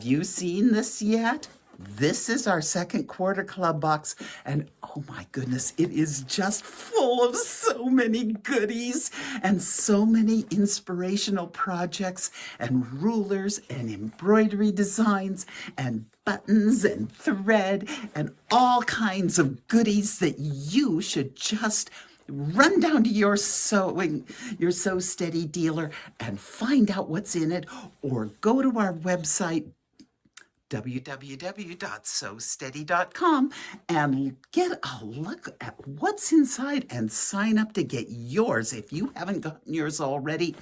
you seen this yet? This is our second quarter club box, and oh my goodness, it is just full of so many goodies and so many inspirational projects and rulers and embroidery designs and buttons and thread and all kinds of goodies that you should just run down to your Sew Steady dealer and find out what's in it, or go to our website www.sewsteady.com and get a look at what's inside and sign up to get yours if you haven't gotten yours already,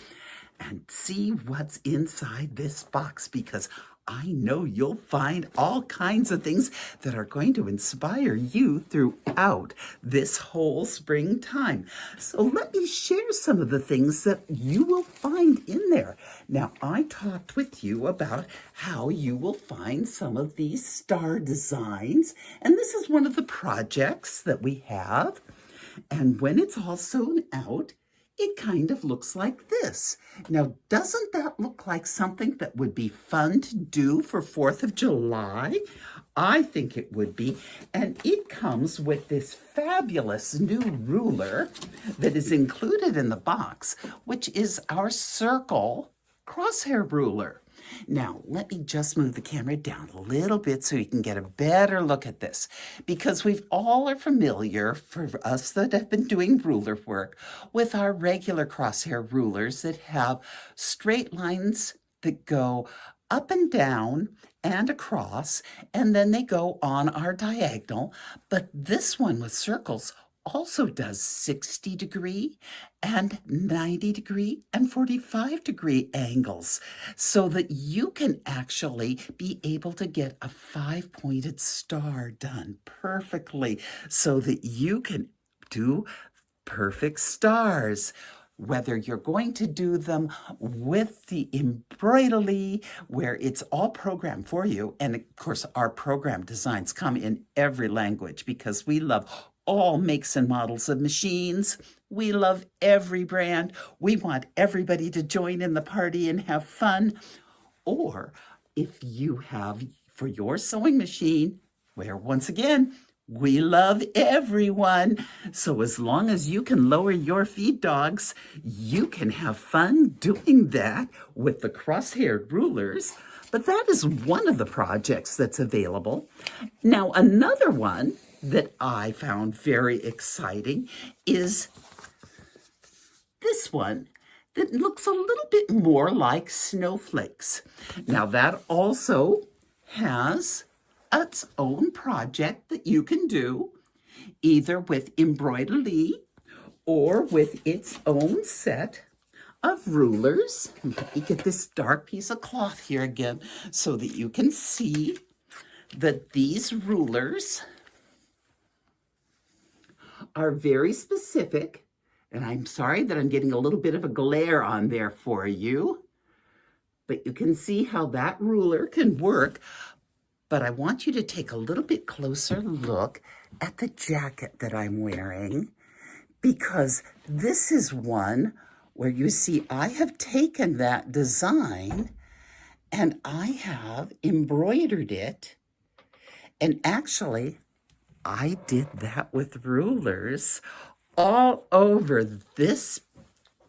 and see what's inside this box, because I know you'll find all kinds of things that are going to inspire you throughout this whole springtime. So let me share some of the things that you will find in there. Now, I talked with you about how you will find some of these star designs, and this is one of the projects that we have. And when it's all sewn out, it kind of looks like this. Now, doesn't that look like something that would be fun to do for 4th of July? I think it would be. And it comes with this fabulous new ruler that is included in the box, which is our circle crosshair ruler. Now, let me just move the camera down a little bit so you can get a better look at this, because we all are familiar, for us that have been doing ruler work, with our regular crosshair rulers that have straight lines that go up and down and across, and then they go on our diagonal. But this one with circles also does 60-degree and 90-degree and 45-degree angles, so that you can actually be able to get a 5-pointed star done perfectly, so that you can do perfect stars. Whether you're going to do them with the EmbroideLee, where it's all programmed for you, and of course our program designs come in every language, because we love all makes and models of machines. We love every brand. We want everybody to join in the party and have fun. Or if you have for your sewing machine, where once again, we love everyone. So as long as you can lower your feed dogs, you can have fun doing that with the cross-haired rulers. But that is one of the projects that's available. Now, another one that I found very exciting is this one that looks a little bit more like snowflakes. Now, that also has its own project that you can do either with EmbroideLee or with its own set of rulers. Let me get this dark piece of cloth here again so that you can see that these rulers are very specific, and I'm sorry that I'm getting a little bit of a glare on there for you, but you can see how that ruler can work. But I want you to take a little bit closer look at the jacket that I'm wearing, because this is one where you see I have taken that design and I have embroidered it, and actually I did that with rulers all over this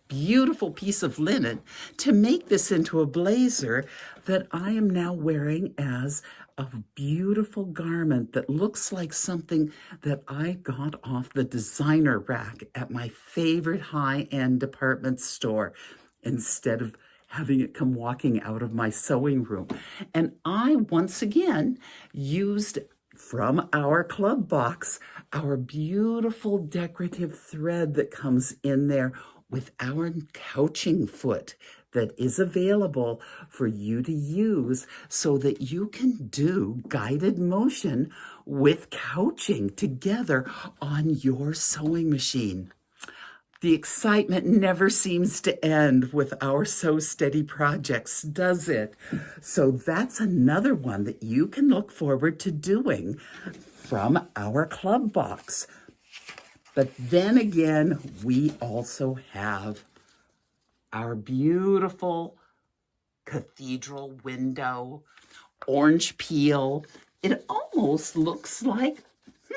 beautiful piece of linen to make this into a blazer that I am now wearing as a beautiful garment that looks like something that I got off the designer rack at my favorite high-end department store, instead of having it come walking out of my sewing room. And I, once again, used from our club box, our beautiful decorative thread that comes in there with our couching foot that is available for you to use, so that you can do guided motion with couching together on your sewing machine. The excitement never seems to end with our Sew Steady projects, does it? So that's another one that you can look forward to doing from our club box. But then again, we also have our beautiful cathedral window, orange peel. It almost looks like,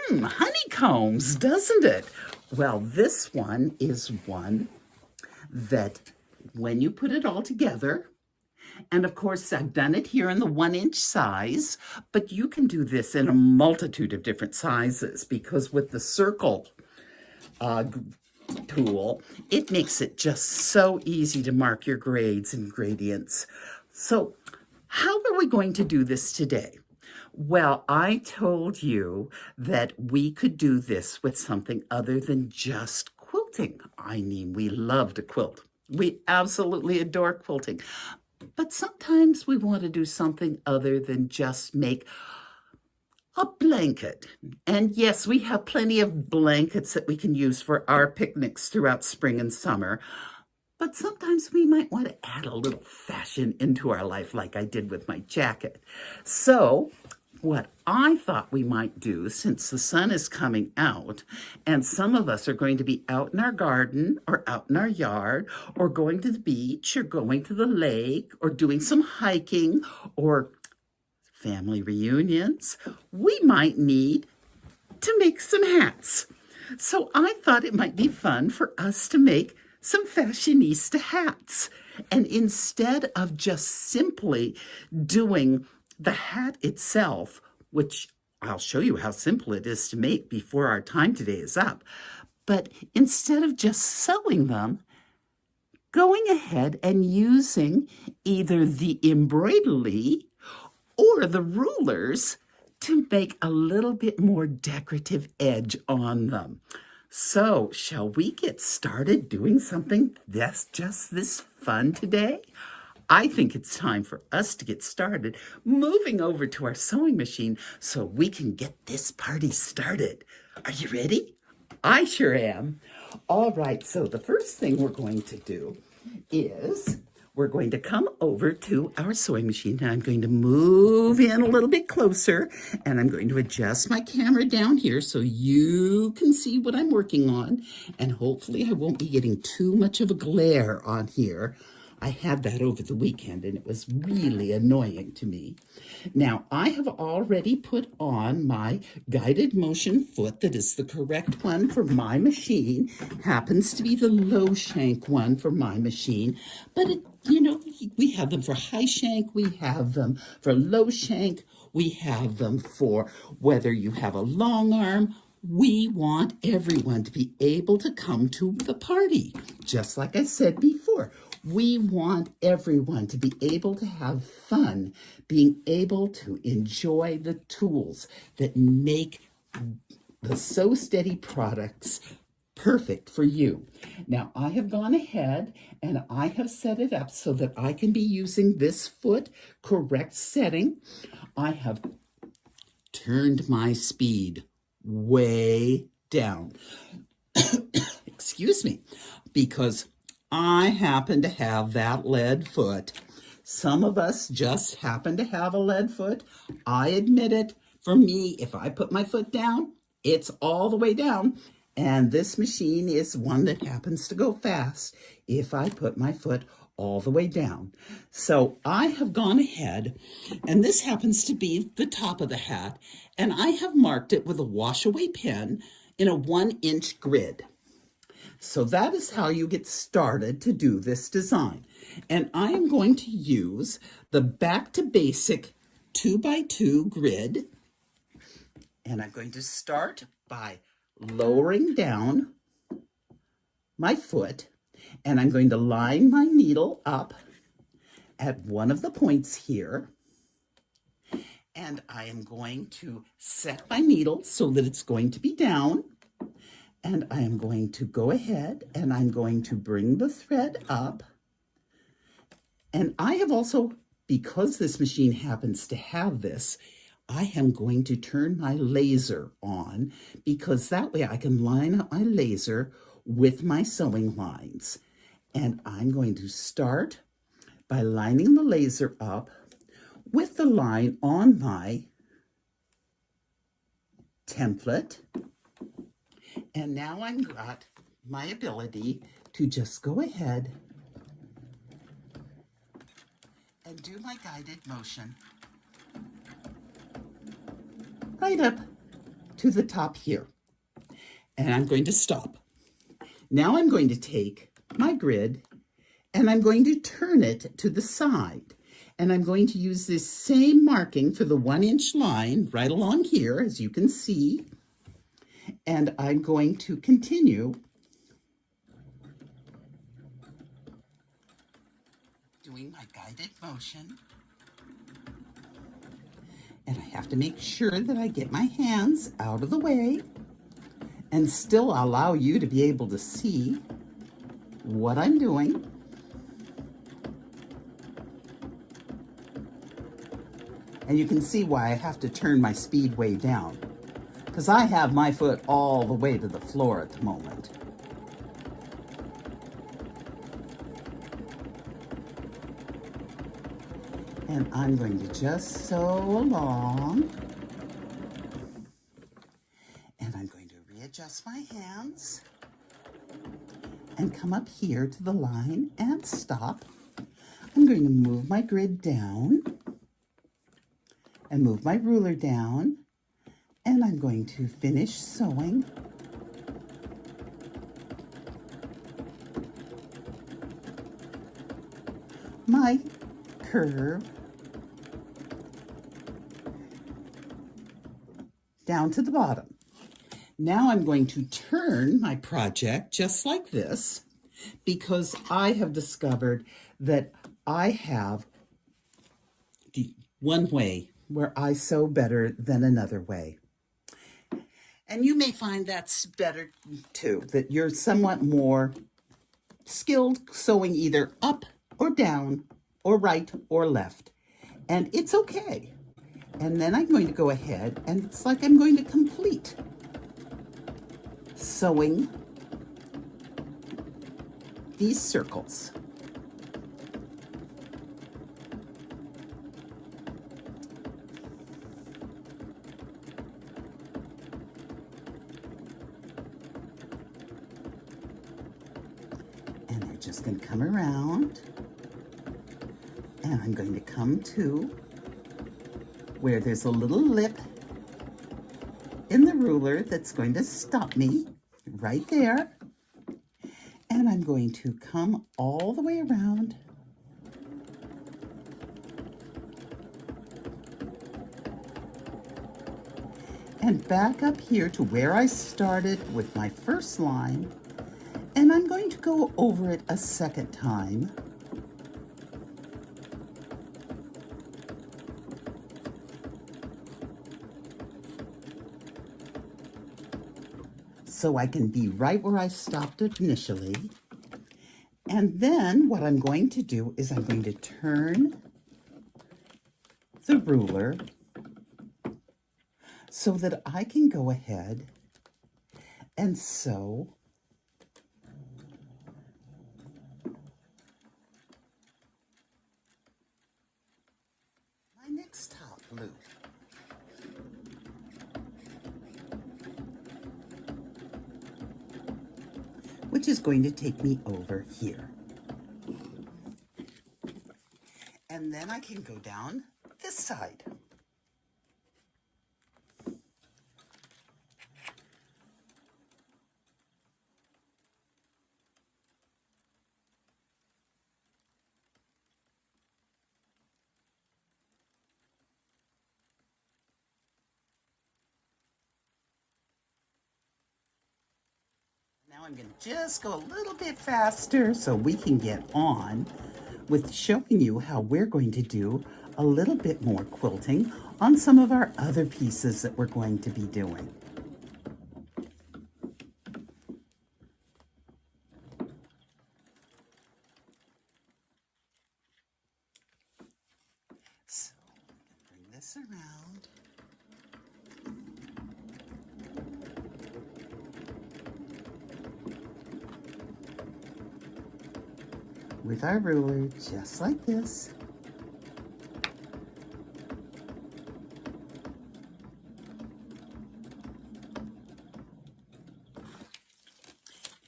honeycombs, doesn't it? Well, this one is one that when you put it all together, and of course I've done it here in the 1-inch size, but you can do this in a multitude of different sizes because with the circle tool, it makes it just so easy to mark your grades and gradients. So how are we going to do this today? Well, I told you that we could do this with something other than just quilting. I mean, we love to quilt. We absolutely adore quilting. But sometimes we want to do something other than just make a blanket. And yes, we have plenty of blankets that we can use for our picnics throughout spring and summer. But sometimes we might want to add a little fashion into our life like I did with my jacket. So what I thought we might do, since the sun is coming out, and some of us are going to be out in our garden or out in our yard or going to the beach or going to the lake or doing some hiking or family reunions, we might need to make some hats. So I thought it might be fun for us to make some fashionista hats. And instead of just simply doing the hat itself, which I'll show you how simple it is to make before our time today is up, but instead of just sewing them, going ahead and using either the EmbroideLee or the rulers to make a little bit more decorative edge on them. So, shall we get started doing something that's just this fun today? I think it's time for us to get started moving over to our sewing machine so we can get this party started. Are you ready? I sure am. All right, so the first thing we're going to do is we're going to come over to our sewing machine, and I'm going to move in a little bit closer, and I'm going to adjust my camera down here so you can see what I'm working on, and hopefully I won't be getting too much of a glare on here. I had that over the weekend, and it was really annoying to me. Now, I have already put on my guided motion foot that is the correct one for my machine. Happens to be the low shank one for my machine, but we have them for high shank, we have them for low shank, we have them for whether you have a long arm. We want everyone to be able to come to the party. Just like I said before, we want everyone to be able to have fun, being able to enjoy the tools that make the Sew Steady products perfect for you. Now, I have gone ahead and I have set it up so that I can be using this foot correct setting. I have turned my speed way down. Excuse me, because I happen to have that lead foot. Some of us just happen to have a lead foot. I admit it. For me, if I put my foot down, it's all the way down. And this machine is one that happens to go fast if I put my foot all the way down. So I have gone ahead, and this happens to be the top of the hat, and I have marked it with a wash away pen in a 1-inch grid. So that is how you get started to do this design. And I am going to use the Back to Basic 2x2 grid. And I'm going to start by lowering down my foot. And I'm going to line my needle up at one of the points here. And I am going to set my needle so that it's going to be down. And I am going to go ahead and I'm going to bring the thread up. And I have also, because this machine happens to have this, I am going to turn my laser on because that way I can line up my laser with my sewing lines. And I'm going to start by lining the laser up with the line on my template. And now I've got my ability to just go ahead and do my guided motion right up to the top here. And I'm going to stop. Now I'm going to take my grid and I'm going to turn it to the side. And I'm going to use this same marking for the 1-inch line right along here, as you can see. And I'm going to continue doing my guided motion. And I have to make sure that I get my hands out of the way and still allow you to be able to see what I'm doing. And you can see why I have to turn my speed way down, because I have my foot all the way to the floor at the moment. And I'm going to just sew along. And I'm going to readjust my hands and come up here to the line and stop. I'm going to move my grid down and move my ruler down, and I'm going to finish sewing. My curve down to the bottom. Now I'm going to turn my project just like this, because I have discovered that I have one way where I sew better than another way. And you may find that's better too, that you're somewhat more skilled sewing either up or down or right or left. And it's okay. And then I'm going to go ahead and it's like I'm going to complete sewing these circles. And they're just going to come around, and I'm going to come to where there's a little lip in the ruler that's going to stop me right there. And I'm going to come all the way around and back up here to where I started with my first line. And I'm going to go over it a second time. So I can be right where I stopped initially. And then what I'm going to do is I'm going to turn the ruler so that I can go ahead and sew my next top loop. Which is going to take me over here. And then I can go down this side. Now I'm going to just go a little bit faster so we can get on with showing you how we're going to do a little bit more quilting on some of our other pieces that we're going to be doing. So bring this around. With our ruler, just like this. And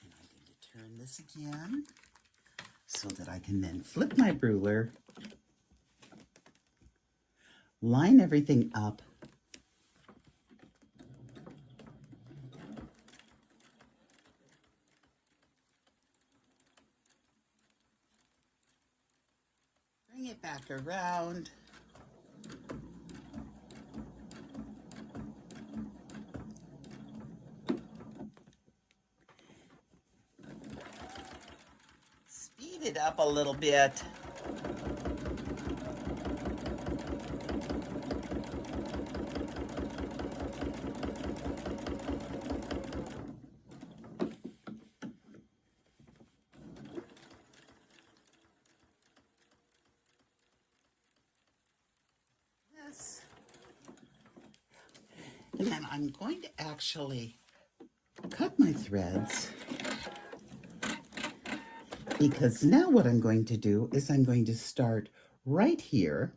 I'm going to turn this again so that I can then flip my ruler, line everything up, back around. Speed it up a little bit. And then I'm going to actually cut my threads, because now what I'm going to do is I'm going to start right here.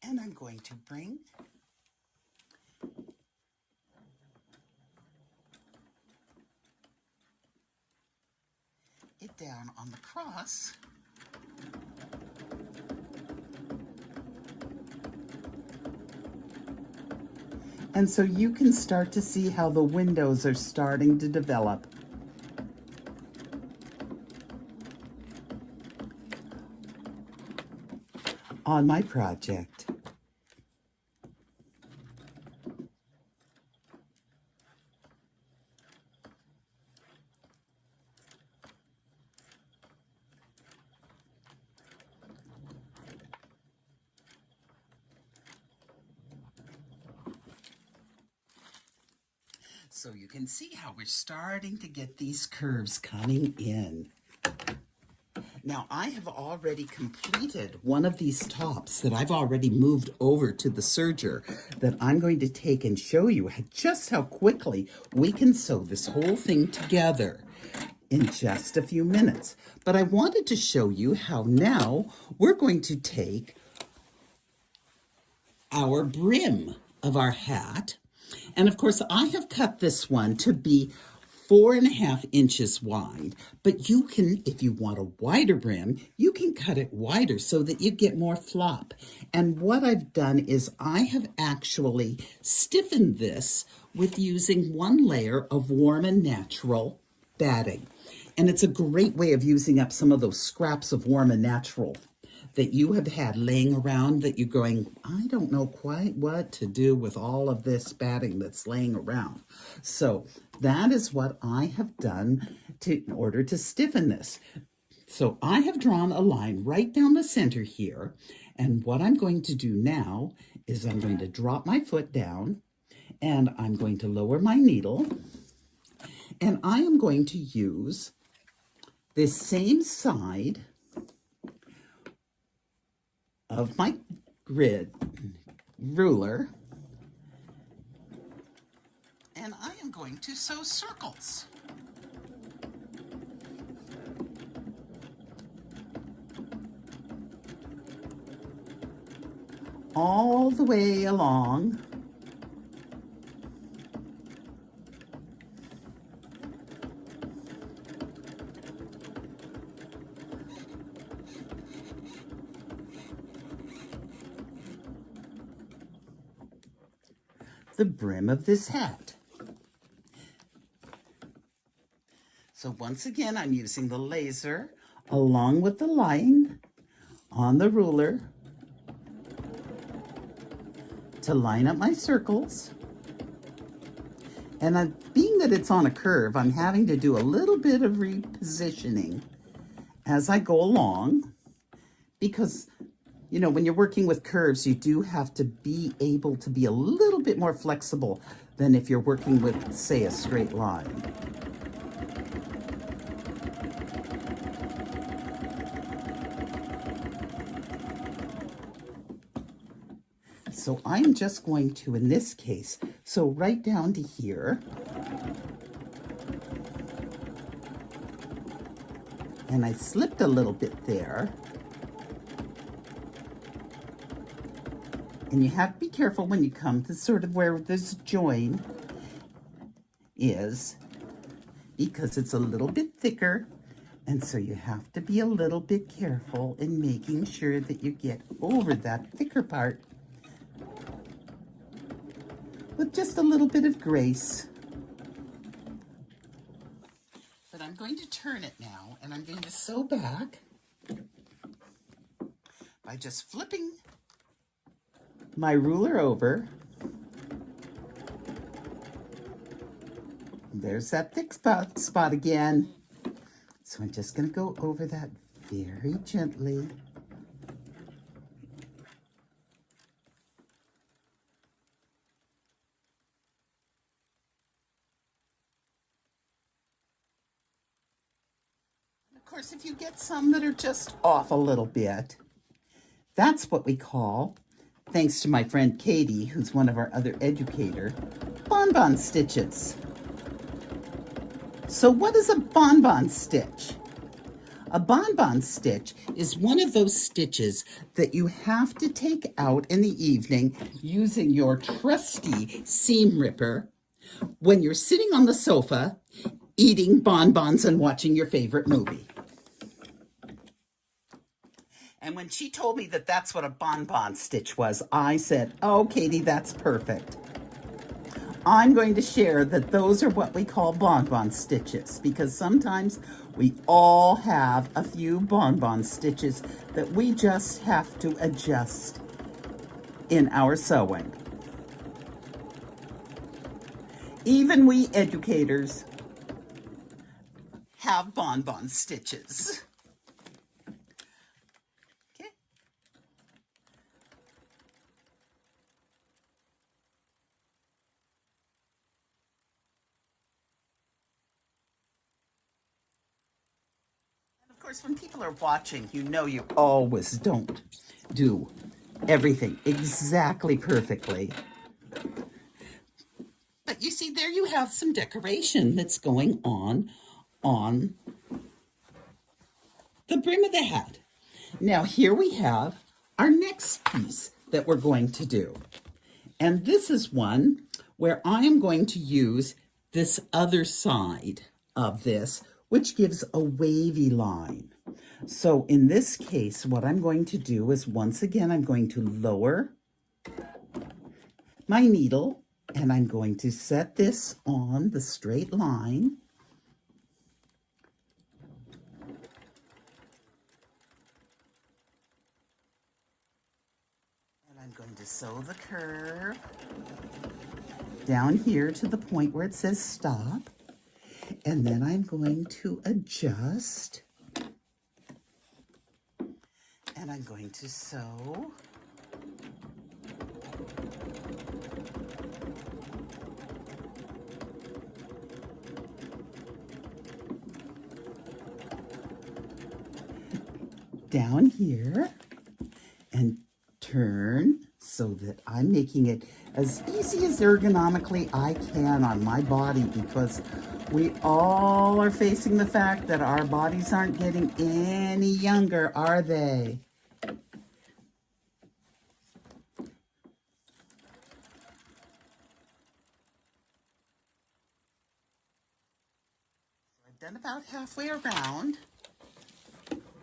And I'm going to bring it down on the cross. And so you can start to see how the windows are starting to develop. On my project. So you can see how we're starting to get these curves coming in. Now I have already completed one of these tops that I've already moved over to the serger that I'm going to take and show you just how quickly we can sew this whole thing together in just a few minutes. But I wanted to show you how now we're going to take our brim of our hat. And of course, I have cut this one to be 4.5 inches wide, but you can, if you want a wider brim, you can cut it wider so that you get more flop. And what I've done is I have actually stiffened this with using one layer of warm and natural batting. And it's a great way of using up some of those scraps of warm and natural that you have had laying around that you're going, I don't know quite what to do with all of this batting that's laying around. So that is what I have done in order to stiffen this. So I have drawn a line right down the center here. And what I'm going to do now is I'm going to drop my foot down and I'm going to lower my needle. And I am going to use this same side of my grid ruler, and I am going to sew circles. All the way along. The brim of this hat. So once again, I'm using the laser along with the line on the ruler to line up my circles. And being that it's on a curve, I'm having to do a little bit of repositioning as I go along, because you know, when you're working with curves, you do have to be able to be a little bit more flexible than if you're working with, say, a straight line. So I'm just going to, in this case, sew right down to here. And I slipped a little bit there. And you have to be careful when you come to sort of where this join is, because it's a little bit thicker. And so you have to be a little bit careful in making sure that you get over that thicker part with just a little bit of grace. turn it now, and I'm going to sew back by just flipping my ruler over. There's that thick spot again. So I'm just going to go over that very gently. Of course, if you get some that are just off a little bit, that's what we call, thanks to my friend Katie, who's one of our other educators, bonbon stitches. So what is a bonbon stitch? A bonbon stitch is one of those stitches that you have to take out in the evening using your trusty seam ripper when you're sitting on the sofa eating bonbons and watching your favorite movie. And when she told me that that's what a bonbon stitch was, I said, oh, Katie, that's perfect. I'm going to share that those are what we call bonbon stitches, because sometimes we all have a few bonbon stitches that we just have to adjust in our sewing. Even we educators have bonbon stitches. Okay. And of course, when people are watching, you know you always don't do everything exactly perfectly. But you see, there you have some decoration that's going on the brim of the hat. Now here we have our next piece that we're going to do. And this is one where I am going to use this other side of this, which gives a wavy line. So in this case, what I'm going to do is, once again, I'm going to lower my needle and I'm going to set this on the straight line. And I'm going to sew the curve down here to the point where it says stop. And then I'm going to adjust. And I'm going to sew. Down here and turn so that I'm making it as easy as ergonomically I can on my body, because we all are facing the fact that our bodies aren't getting any younger, are they? So I've done about halfway around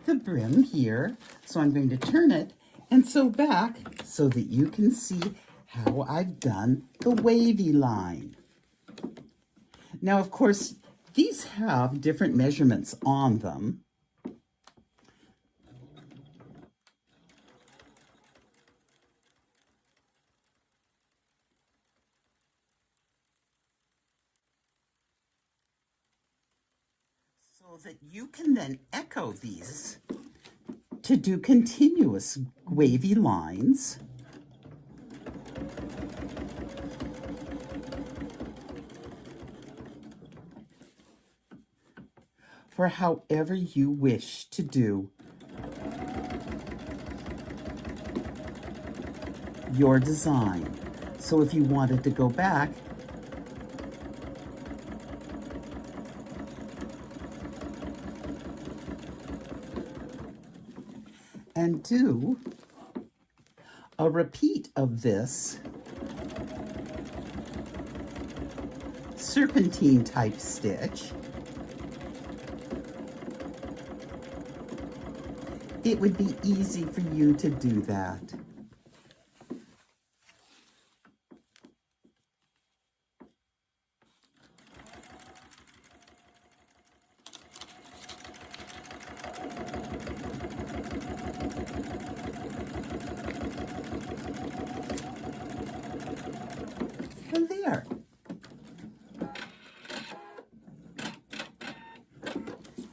the brim here, so I'm going to turn it and sew back so that you can see how I've done the wavy line. Now, of course, these have different measurements on them. So that you can then echo these to do continuous wavy lines. For however you wish to do your design. So if you wanted to go back and do a repeat of this serpentine type stitch, it would be easy for you to do that. there.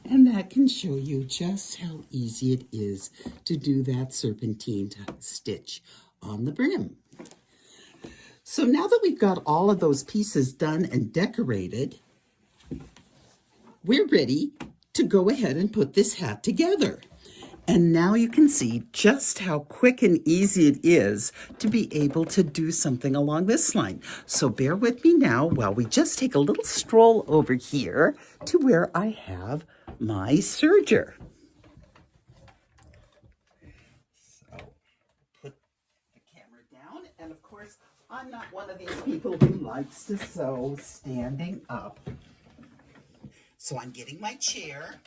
And that can show you just how easy it is to do that serpentine stitch on the brim. So now that we've got all of those pieces done and decorated, we're ready to go ahead and put this hat together. And now you can see just how quick and easy it is to be able to do something along this line. So bear with me now while we just take a little stroll over here to where I have my serger. So put the camera down, and of course I'm not one of these people who likes to sew standing up. So I'm getting my chair.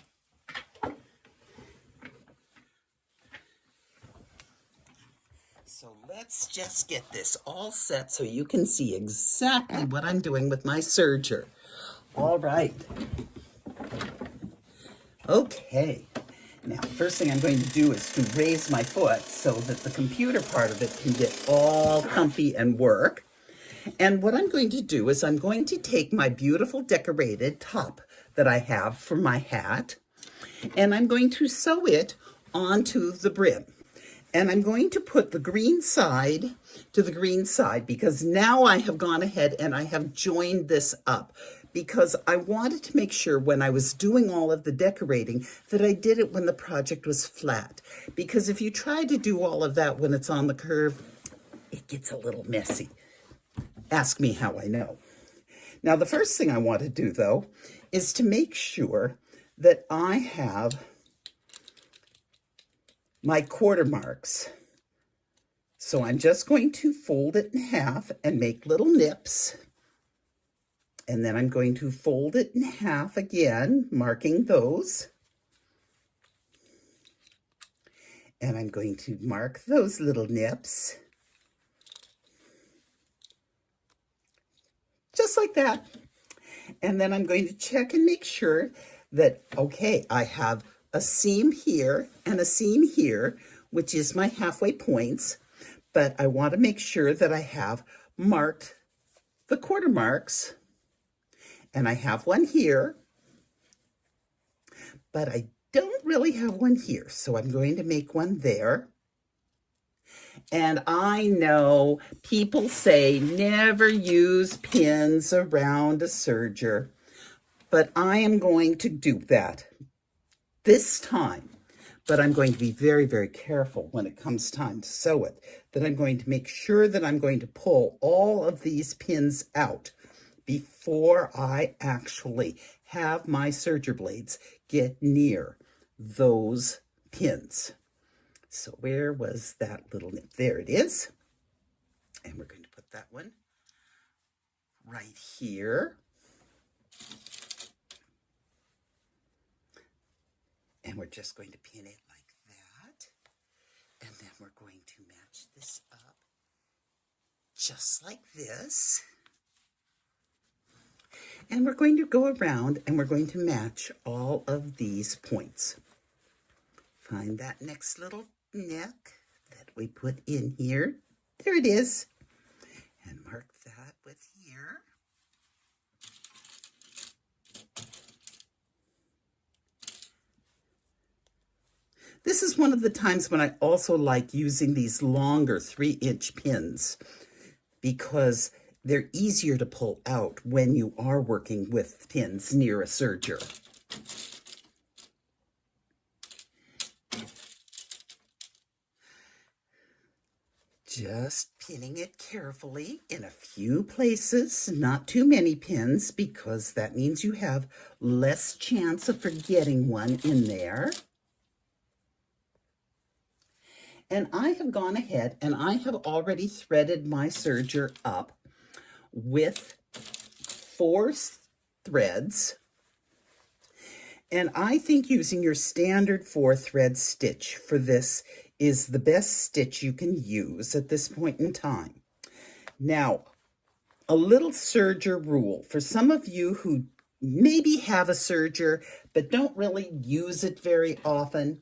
So let's just get this all set so you can see exactly what I'm doing with my serger. All right. Okay. Now, first thing I'm going to do is to raise my foot so that the computer part of it can get all comfy and work. And what I'm going to do is I'm going to take my beautiful decorated top that I have for my hat, and I'm going to sew it onto the brim. And I'm going to put the green side to the green side because now I have gone ahead and I have joined this up because I wanted to make sure when I was doing all of the decorating that I did it when the project was flat. Because if you try to do all of that when it's on the curve, it gets a little messy. Ask me how I know. Now, the first thing I want to do, though, is to make sure that I have my quarter marks. So I'm just going to fold it in half and make little nips. And then I'm going to fold it in half again, marking those. And I'm going to mark those little nips. Just like that. And then I'm going to check and make sure that, okay, I have a seam here and a seam here, which is my halfway points, but I want to make sure that I have marked the quarter marks, and I have one here, but I don't really have one here, so I'm going to make one there. And I know people say never use pins around a serger, but I am going to do that this time, but I'm going to be very, very careful when it comes time to sew it, that I'm going to make sure that I'm going to pull all of these pins out before I actually have my serger blades get near those pins. So where was that little nip? There it is. And we're going to put that one right here. And we're just going to pin it like that. And then we're going to match this up just like this. And we're going to go around and we're going to match all of these points. Find that next little neck that we put in here. There it is. And mark that with here. This is one of the times when I also like using these longer 3-inch pins because they're easier to pull out when you are working with pins near a serger. Just pinning it carefully in a few places, not too many pins, because that means you have less chance of forgetting one in there. And I have gone ahead and I have already threaded my serger up with 4 threads. And I think using your standard 4-thread stitch for this is the best stitch you can use at this point in time. Now, a little serger rule. For some of you who maybe have a serger but don't really use it very often,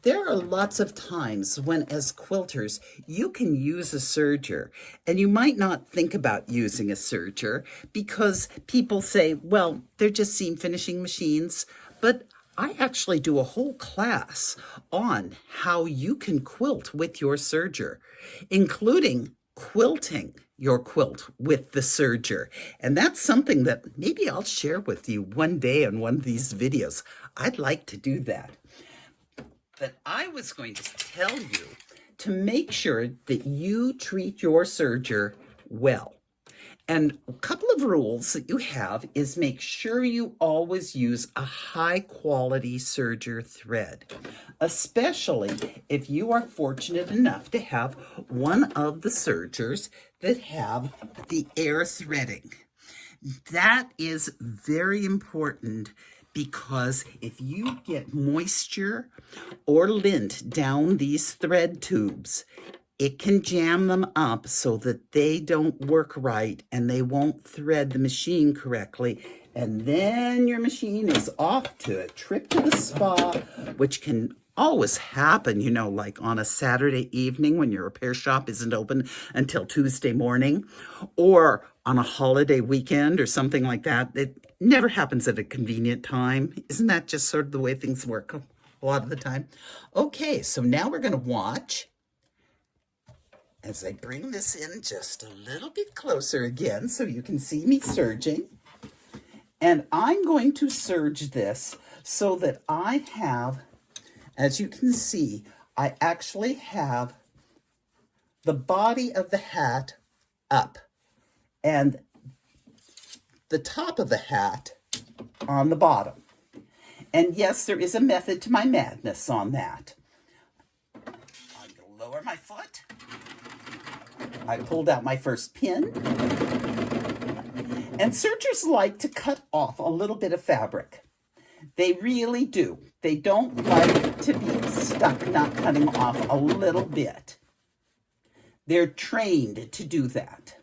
There are lots of times when, as quilters, you can use a serger, and you might not think about using a serger because people say, well, they're just seam finishing machines, but I actually do a whole class on how you can quilt with your serger, including quilting your quilt with the serger. And that's something that maybe I'll share with you one day on one of these videos. I'd like to do that. But I was going to tell you to make sure that you treat your serger well. And a couple of rules that you have is make sure you always use a high quality serger thread, especially if you are fortunate enough to have one of the sergers that have the air threading. That is very important because if you get moisture or lint down these thread tubes, it can jam them up so that they don't work right and they won't thread the machine correctly. And then your machine is off to a trip to the spa, which can always happen, you know, like on a Saturday evening when your repair shop isn't open until Tuesday morning, or on a holiday weekend or something like that. It never happens at a convenient time. Isn't that just sort of the way things work a lot of the time? Okay, so now we're going to watch as I bring this in just a little bit closer again so you can see me serging. And I'm going to serge this so that I have, as you can see, I actually have the body of the hat up and the top of the hat on the bottom. And yes, there is a method to my madness on that. I'm going to lower my foot. I pulled out my first pin. And sergers like to cut off a little bit of fabric. They really do. They don't like to be stuck not cutting off a little bit. They're trained to do that.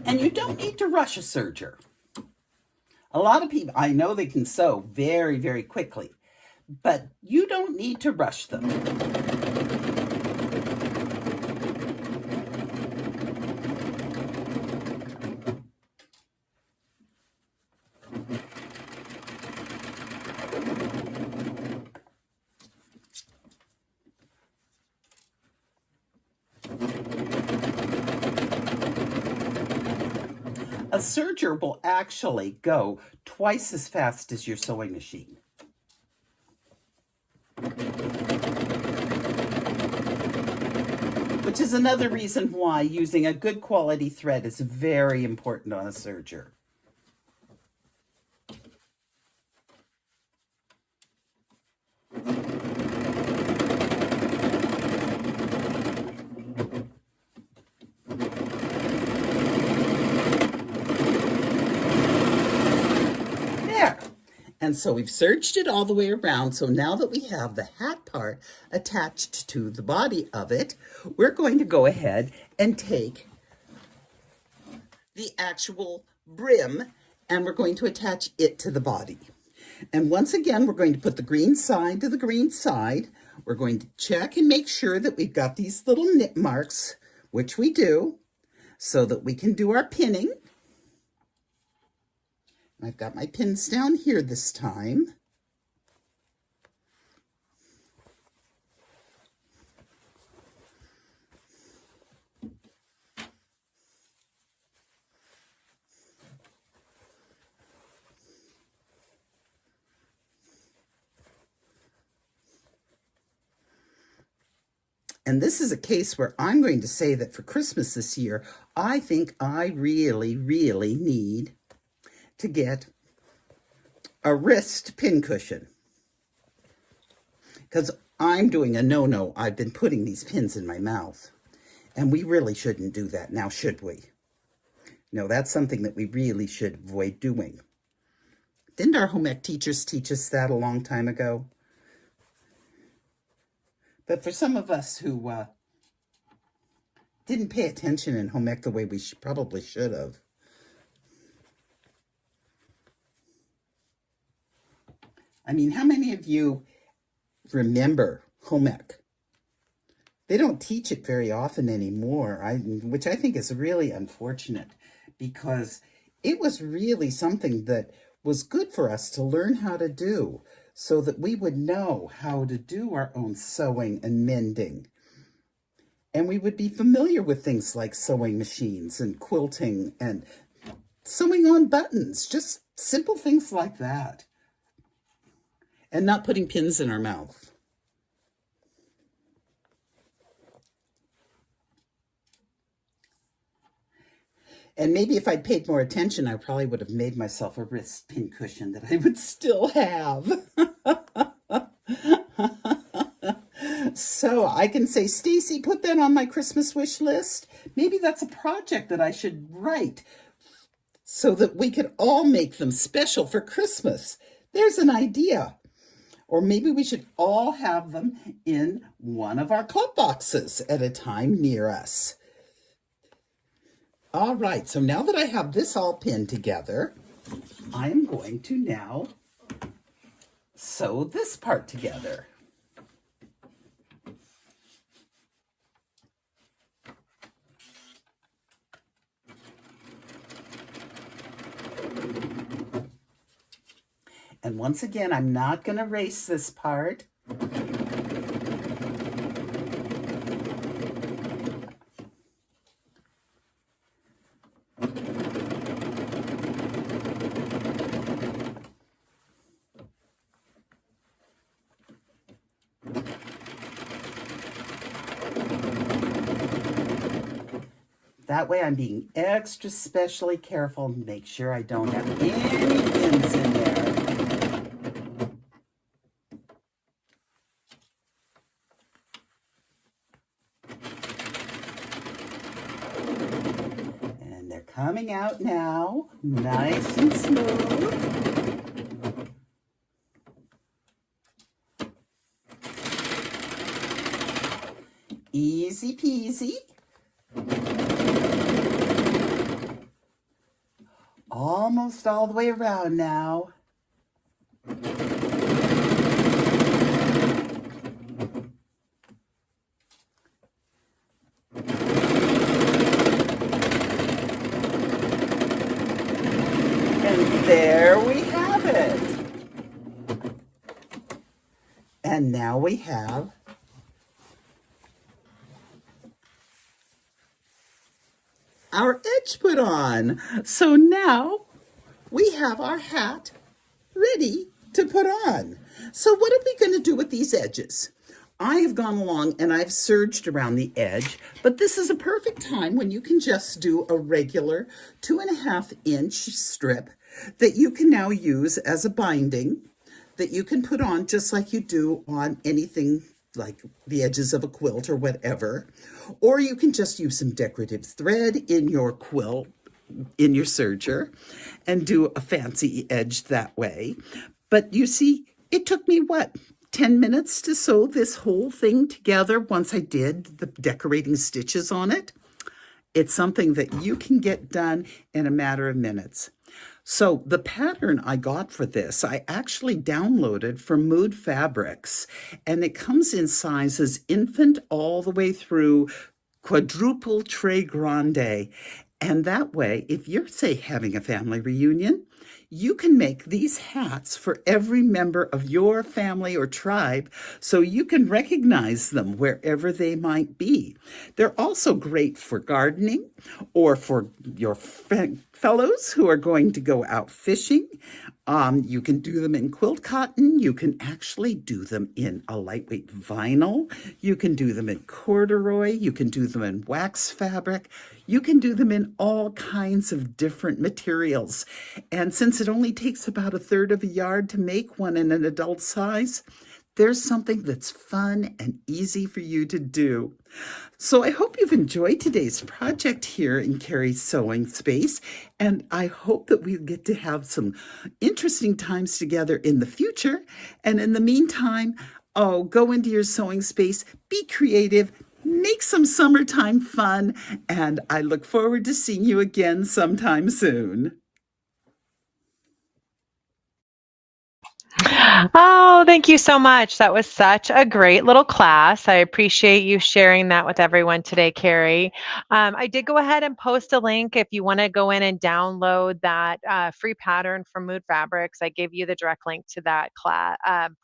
And you don't need to rush a serger. A lot of people, I know they can sew very, very quickly, but you don't need to rush them. A serger will actually go twice as fast as your sewing machine. Which is another reason why using a good quality thread is very important on a serger. And so we've serged it all the way around. So now that we have the hat part attached to the body of it, we're going to go ahead and take the actual brim and we're going to attach it to the body. And once again, we're going to put the green side to the green side. We're going to check and make sure that we've got these little nip marks, which we do, so that we can do our pinning. I've got my pins down here this time. And this is a case where I'm going to say that for Christmas this year, I think I really, really need to get a wrist pin cushion, because I'm doing a no-no. I've been putting these pins in my mouth, and we really shouldn't do that now, should we? No, that's something that we really should avoid doing. Didn't our home ec teachers teach us that a long time ago? But for some of us who didn't pay attention in home ec the way we probably should have, I mean, how many of you remember home ec? They don't teach it very often anymore, which I think is really unfortunate, because it was really something that was good for us to learn how to do so that we would know how to do our own sewing and mending. And we would be familiar with things like sewing machines and quilting and sewing on buttons, just simple things like that. And not putting pins in our mouth. And maybe if I'd paid more attention, I probably would have made myself a wrist pin cushion that I would still have. So I can say, Stacy, put that on my Christmas wish list. Maybe that's a project that I should write so that we could all make them special for Christmas. There's an idea. Or maybe we should all have them in one of our club boxes at a time near us. All right, so now that I have this all pinned together, I'm going to now sew this part together. And once again, I'm not going to erase this part. That way I'm being extra specially careful to make sure I don't have any pins in there. And they're coming out now, nice and smooth. Easy peasy. Almost all the way around now. And there we have it. And now we have our edge put on. So now we have our hat ready to put on. So what are we going to do with these edges? I have gone along and I've serged around the edge, but this is a perfect time when you can just do a regular 2.5 inch strip that you can now use as a binding that you can put on just like you do on anything like the edges of a quilt or whatever. Or you can just use some decorative thread in your quilt, in your serger, and do a fancy edge that way. But you see, it took me, 10 minutes to sew this whole thing together once I did the decorating stitches on it. It's something that you can get done in a matter of minutes. So the pattern I got for this, I actually downloaded from Mood Fabrics, and it comes in sizes infant all the way through quadruple très grande. And that way, if you're, say, having a family reunion, you can make these hats for every member of your family or tribe so you can recognize them wherever they might be. They're also great for gardening or for your fellows who are going to go out fishing. You can do them in quilt cotton. You can actually do them in a lightweight vinyl. You can do them in corduroy. You can do them in wax fabric. You can do them in all kinds of different materials. And since it only takes about 1/3 of a yard to make one in an adult size, there's something that's fun and easy for you to do. So I hope you've enjoyed today's project here in Carrie's Sewing Space, and I hope that we get to have some interesting times together in the future. And in the meantime, Oh, go into your sewing space, be creative, make some summertime fun, and I look forward to seeing you again sometime soon. Oh, thank you so much. That was such a great little class. I appreciate you sharing that with everyone today, Carrie. I did go ahead and post a link if you want to go in and download that free pattern from Mood Fabrics. I gave you the direct link to that class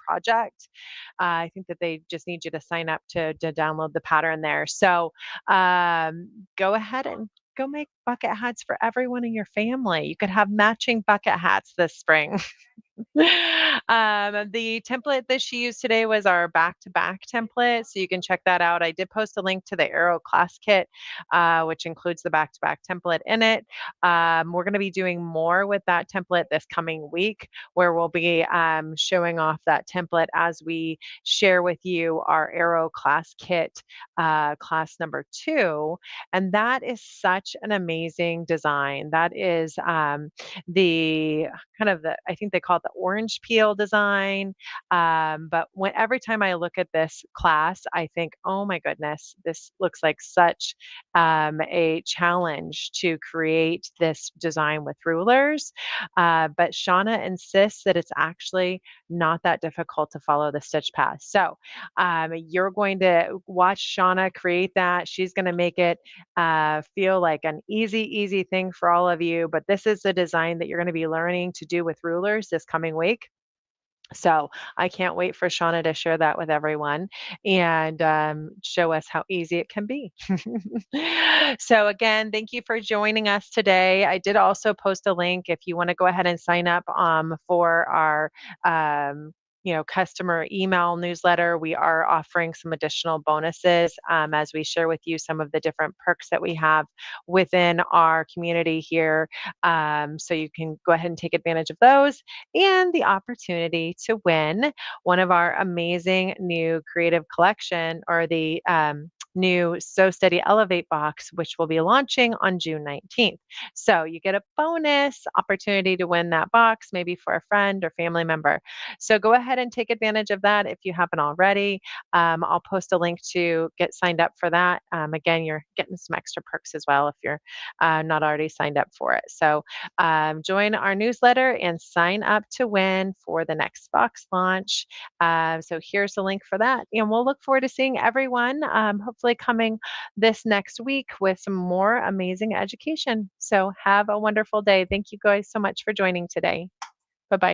project. I think that they just need you to sign up to download the pattern there. So go ahead and go make bucket hats for everyone in your family. You could have matching bucket hats this spring. The template that she used today was our back-to-back template, so you can check that out. I did post a link to the Arrow class kit, which includes the back-to-back template in it. We're going to be doing more with that template this coming week, where we'll be showing off that template as we share with you our Arrow class kit, class number 2. And that is such an amazing design. That is the kind of the, I think they call it the orange peel design. But every time I look at this class, I think, oh my goodness, this looks like such a challenge to create this design with rulers. But Shauna insists that it's actually not that difficult to follow the stitch path. So you're going to watch Shauna create that. She's going to make it feel like an easy thing for all of you. But this is the design that you're going to be learning to do with rulers this coming week. So I can't wait for Shauna to share that with everyone and show us how easy it can be. So again, thank you for joining us today. I did also post a link if you want to go ahead and sign up for our customer email newsletter. We are offering some additional bonuses as we share with you some of the different perks that we have within our community here. So you can go ahead and take advantage of those and the opportunity to win one of our amazing new creative collection or the new So Steady Elevate box, which will be launching on June 19th. So you get a bonus opportunity to win that box, maybe for a friend or family member. So go ahead and take advantage of that if you haven't already. I'll post a link to get signed up for that. Again, you're getting some extra perks as well if you're not already signed up for it. So join our newsletter and sign up to win for the next box launch. So here's the link for that. And we'll look forward to seeing everyone hopefully coming this next week with some more amazing education. So have a wonderful day. Thank you guys so much for joining today.